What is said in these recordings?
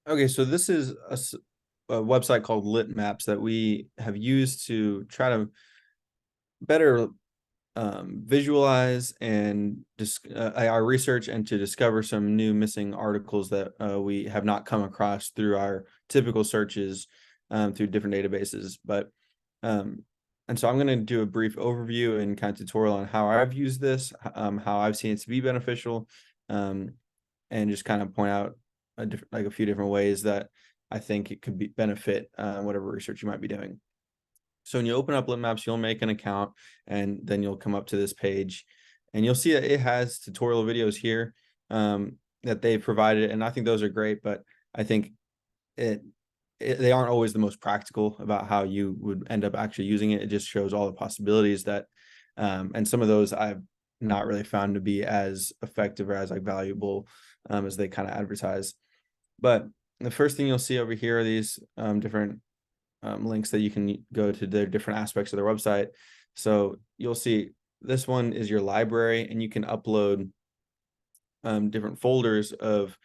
Okay, so this is a website called Litmaps that we have used to try to better visualize and our research and to discover some new missing articles that we have not come across through our typical searches through different databases. But and so I'm going to do a brief overview and kind of tutorial on how I've used this, how I've seen it to be beneficial, um, and just kind of point out like a few different ways that I think it could be benefit whatever research you might be doing. So when you open up Litmaps, you'll make an account and then you'll come up to this page and you'll see that it has tutorial videos here that they've provided. And I think those are great, but I think it, they aren't always the most practical about how you would end up actually using it. It just shows all the possibilities that, and some of those I've not really found to be as effective or as like valuable as they kind of advertise. But the first thing you'll see over here are these different links that you can go to the different aspects of their website. So you'll see this one is your library, and you can upload different folders of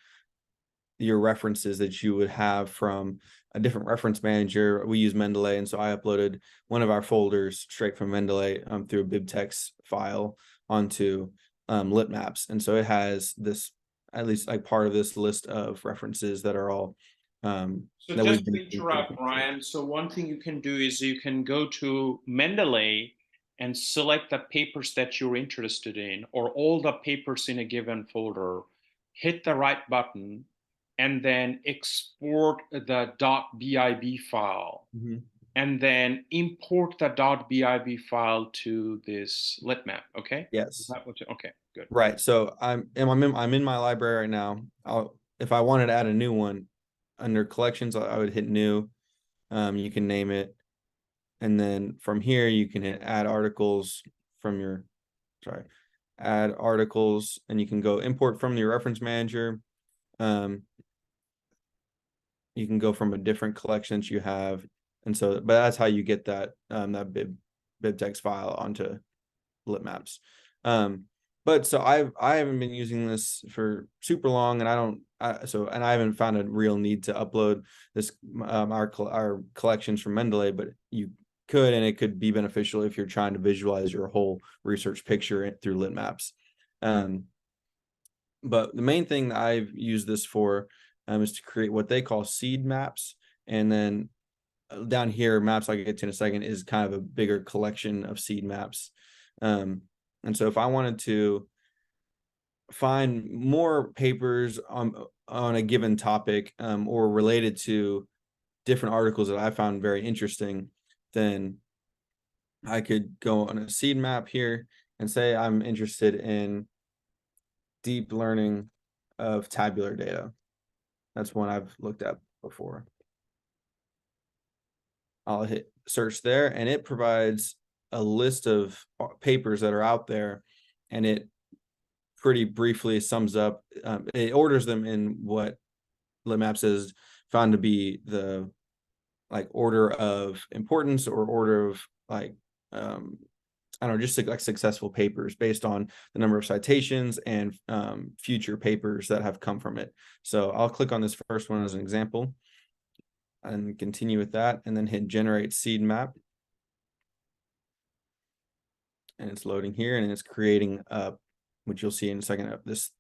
your references that you would have from a different reference manager. We use Mendeley, and so I uploaded one of our folders straight from Mendeley through a bibtex file onto Litmaps, and so it has this, at least like part of this list of references that are all So that we've just been to looking interrupt, for. Ryan. So one thing you can do is you can go to Mendeley and select the papers that you're interested in, or all the papers in a given folder, hit the right button, and then export the .bib file, Mhm. and then import the .bib file to this litmap. Okay? Is Yes. that what okay, good. Right. So I'm in my library right now. If I wanted to add a new one under collections, I would hit new. You can name it, and then from here you can hit add articles from your sorry, add articles, and you can go import from your reference manager. Um, you can go from a different collection that you have, and so but that's how you get that that bibtex file onto Litmaps. Um, but so I haven't been using this for super long, and I haven't found a real need to upload this our collections from Mendeley, but you could, and it could be beneficial if you're trying to visualize your whole research picture through Litmaps. Um, but the main thing that I've used this for is to create what they call seed maps, and then down here, maps I'll get to in a second is kind of a bigger collection of seed maps. Um, and so if I wanted to find more papers on a given topic or related to different articles that I found very interesting, then I could go on a seed map here and say I'm interested in deep learning of tabular data. That's one I've looked at before. I'll hit search there, and it provides a list of papers that are out there, and it pretty briefly sums up. It orders them in what Litmaps has found to be the like order of importance or order of like I don't know, just like successful papers based on the number of citations and future papers that have come from it. So I'll click on this first one as an example and continue with that, and then hit generate seed map. And it's loading here, and it's creating up, which you'll see in a second, this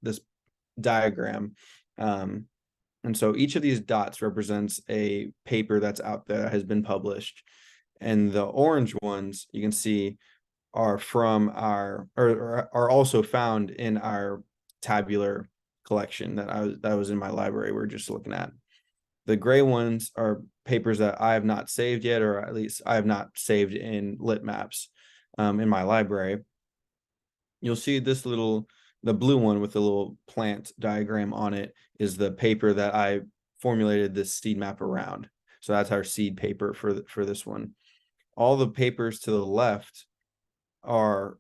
diagram. And so each of these dots represents a paper that's out there that has been published, and the orange ones you can see are from our or are also found in our tabular collection that was in my library we're just looking at. The gray ones are papers that I have not saved yet, or at least I have not saved in Litmaps in my library. You'll see the blue one with the little plant diagram on it is the paper that I formulated this seed map around. So that's our seed paper for this one. All the papers to the left are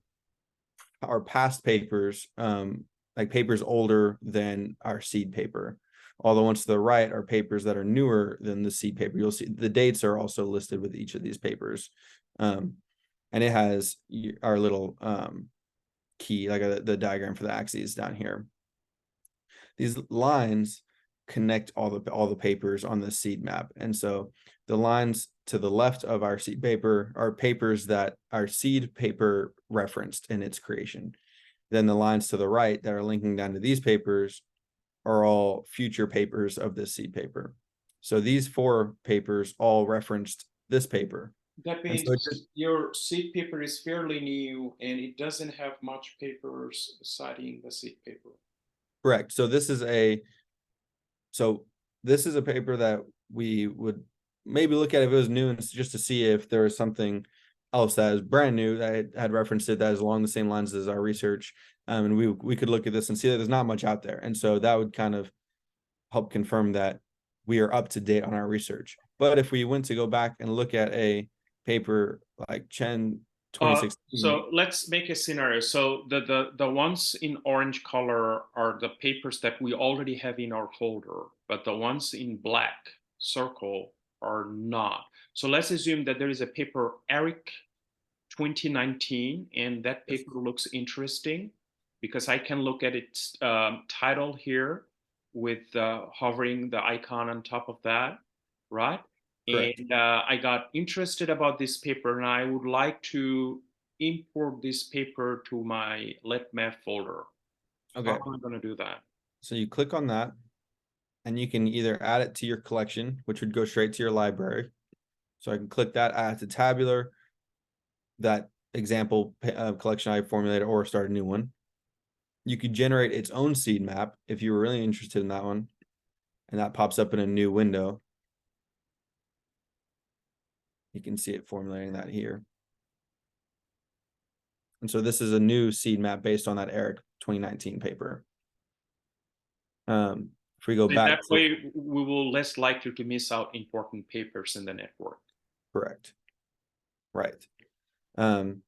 past papers, like papers older than our seed paper. All the ones to the right are papers that are newer than the seed paper. You'll see the dates are also listed with each of these papers. Um, and it has our little key, like the diagram for the axes down here. These lines connect all the papers on the seed map. And so the lines to the left of our seed paper are papers that our seed paper referenced in its creation. Then the lines to the right that are linking down to these papers are all future papers of this seed paper. So these 4 papers all referenced this paper. That And so means your seed paper is fairly new and it doesn't have much papers citing the seed paper. correct. So this is a paper that we would maybe look at if it was new, and just to see if there was something else that is brand new that had referenced it that is along the same lines as our research. And we could look at this and see that there's not much out there. And so that would kind of help confirm that we are up to date on our research. But if we went to go back and look at a paper like Chen 2016. So let's make a scenario. So the ones in orange color are the papers that we already have in our folder, but the ones in black circle are not. So let's assume that there is a paper Eric 2019, and that paper looks interesting because I can look at its title here with hovering the icon on top of that, right? Correct. And I got interested about this paper, and I would like to import this paper to my Litmap folder. Okay. How am I going to do that? So you click on that, and you can either add it to your collection, which would go straight to your library. So I can click that, add to tabular, that example collection I formulated, or start a new one. You could generate its own seed map if you were really interested in that one, and that pops up in a new window. You can see it formulating that here. And so this is a new seed map based on that Eric 2019 paper. If we go So back that way, we will less likely to miss out important papers in the network. Correct. Right. And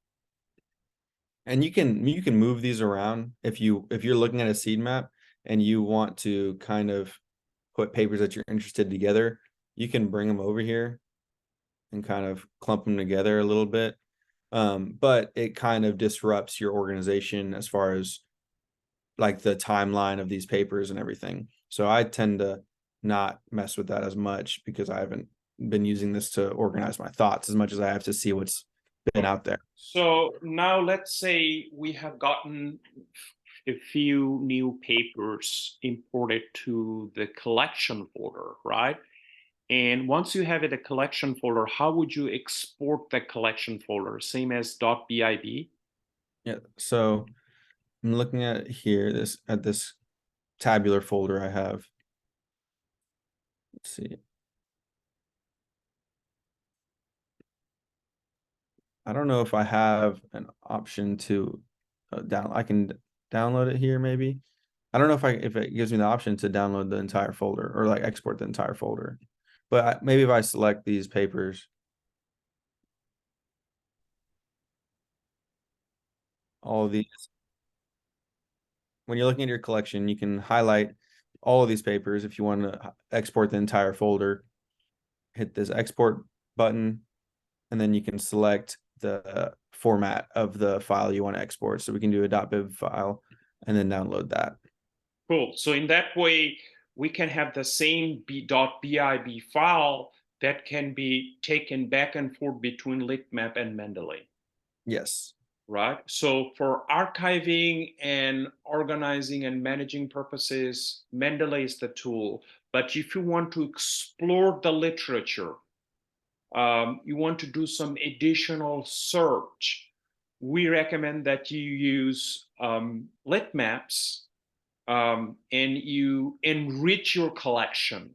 you can move these around if you're looking at a seed map and you want to kind of put papers that you're interested together, you can bring them over here and kind of clump them together a little bit. But it kind of disrupts your organization as far as like the timeline of these papers and everything. So I tend to not mess with that as much because I haven't been using this to organize my thoughts as much as I have to see what's been out there. So now let's say we have gotten a few new papers imported to the collection folder, right? And once you have it a collection folder, how would you export the collection folder? Same as .bib? Yeah. So I'm looking at here, this tabular folder I have. Let's see. I don't know if I have an option to I can download it here maybe. I don't know if it gives me the option to download the entire folder or like export the entire folder. But maybe if I select these papers, all of these, when you're looking at your collection, you can highlight all of these papers if you want to export the entire folder. Hit this export button, and then you can select the format of the file you want to export. So we can do a .bib file and then download that. Cool. So in that way, we can have the same .bib file that can be taken back and forth between Litmap and Mendeley. Yes. Right? So for archiving and organizing and managing purposes, Mendeley is the tool. But if you want to explore the literature, you want to do some additional search, we recommend that you use Litmaps and you enrich your collection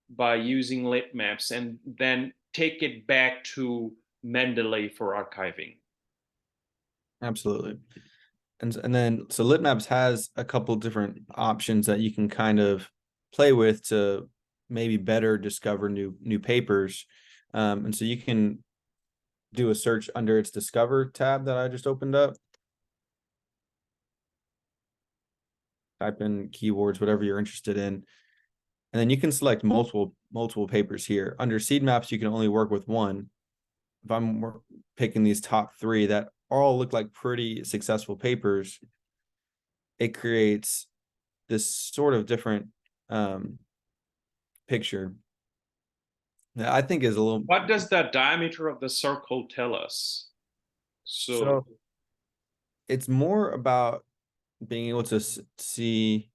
by using Litmaps and then take it back to Mendeley for archiving. Absolutely. And then so Litmaps has a couple different options that you can kind of play with to maybe better discover new papers. And so you can do a search under its Discover tab that I just opened up. Type in keywords, whatever you're interested in. And then you can select multiple papers here. Under seed maps, you can only work with one. If I'm picking these top 3 that all look like pretty successful papers, it creates this sort of different picture that I think is a little. What does the diameter of the circle tell us? So So it's more about being able to see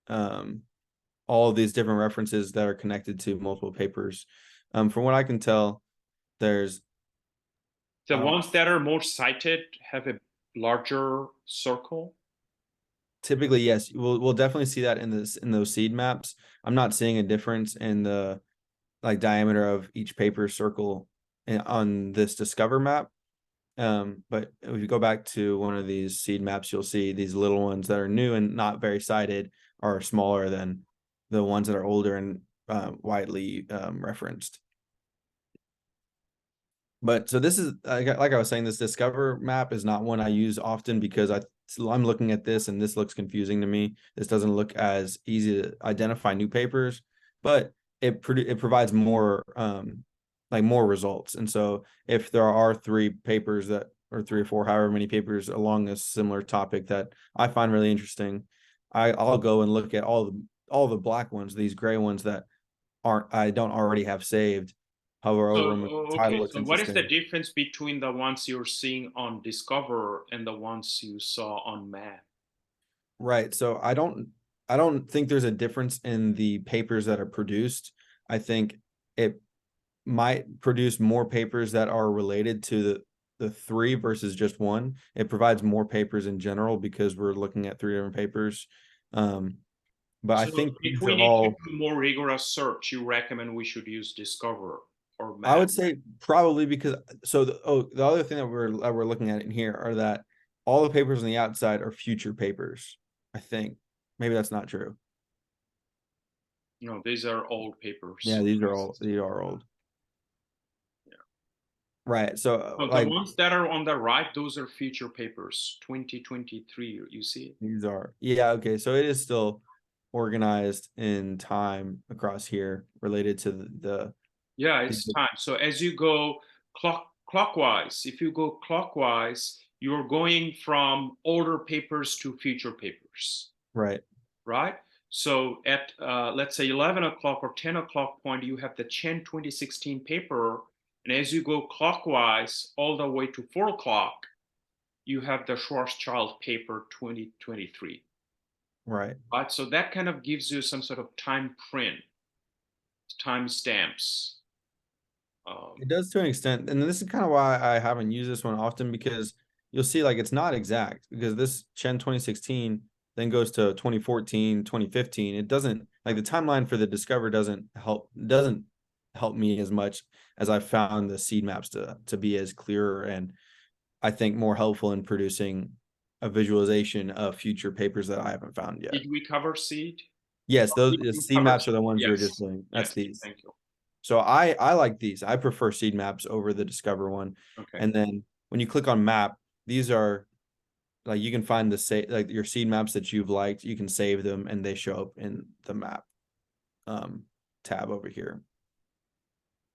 all of these different references that are connected to multiple papers. From what I can tell, there's the I don't ones that are more cited have a larger circle. typically, yes, we'll definitely see that in those seed maps. I'm not seeing a difference in the like diameter of each paper circle on this Discover map. But if you go back to one of these seed maps, you'll see these little ones that are new and not very cited are smaller than the ones that are older and widely referenced. But so this is like I was saying, this Discover map is not one I use often because I'm looking at this and this looks confusing to me. This doesn't look as easy to identify new papers, but it provides more like more results. And so if there are three papers that or three or four, however many papers along a similar topic that I find really interesting, I'll go and look at all the black ones, these gray ones that I don't already have saved. Hover over them. The title Okay, looks so what is the interesting. difference between the ones you're seeing on Discover and the ones you saw on Map? Right. So I don't think there's a difference in the papers that are produced. I think it might produce more papers that are related to the three versus just one. It provides more papers in general because we're looking at three different papers. But I So think if these we are need to all, do more rigorous search, you recommend we should use Discover or I Map? would say probably because so the other thing that we're looking at in here are that all the papers on the outside are future papers. I think maybe that's not true. No, these are old Yeah, papers. these are old. Right. So So the like ones that are on the right, those are future papers, 2023. You see it? these are, yeah, okay. So it is still organized in time across here related to Yeah, the it's time. So as you go clockwise, if you go clockwise, you're going from older papers to future papers, right. right? So at let's say 11 o'clock or 10 o'clock point, you have the Chen 2016 paper. And as you go clockwise all the way to 4 o'clock, you have the Schwarzschild paper 2023. Right. Right? So that kind of gives you some sort of time print, time stamps. It does to an extent. And this is kind of why I haven't used this one often because you'll see like it's not exact because this Chen 2016 then goes to 2014, 2015. It doesn't like the timeline for the Discover doesn't help me as much as I found the seed maps to be as clearer and I think more helpful in producing a visualization of future papers that I haven't found yet. Did we cover seed? Yes, those the We seed covered maps are the seed. ones you were just Yes. doing. That's Yes. these. Thank you. So I like these. I prefer seed maps over the Discover one. Okay. And then when you click on map, these are like you can find like your seed maps that you've liked. You can save them and they show up in the map tab over here.